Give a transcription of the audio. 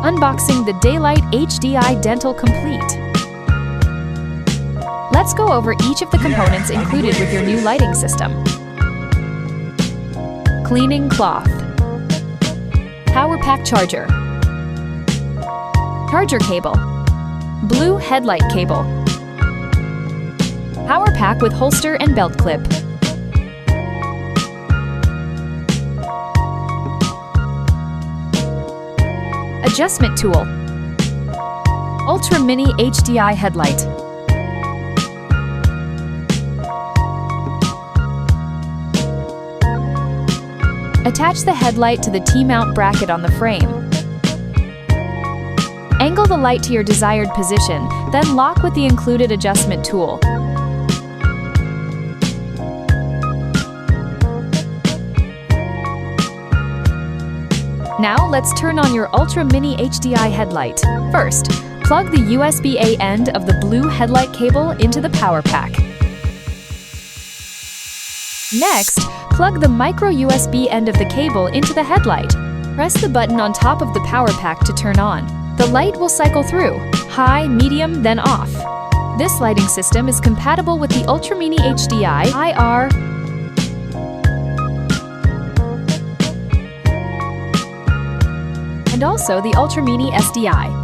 Unboxing the DayLite UltraMini Dental Complete. Let's go over each of the components included with your new lighting system. Cleaning cloth. Power pack charger. Charger cable. Blue headlight cable. Power pack with holster and belt clip. Adjustment tool. UltraMini HDI headlight. Attach the headlight to the T-mount bracket on the frame. Angle the light to your desired position, then lock with the included adjustment tool. Now let's turn on your UltraMini HDI headlight. First, plug the USB-A end of the blue headlight cable into the power pack. Next, plug the micro USB end of the cable into the headlight. Press the button on top of the power pack to turn on. The light will cycle through, high, medium, then off. This lighting system is compatible with the UltraMini HDI IR and also the UltraMini SDI.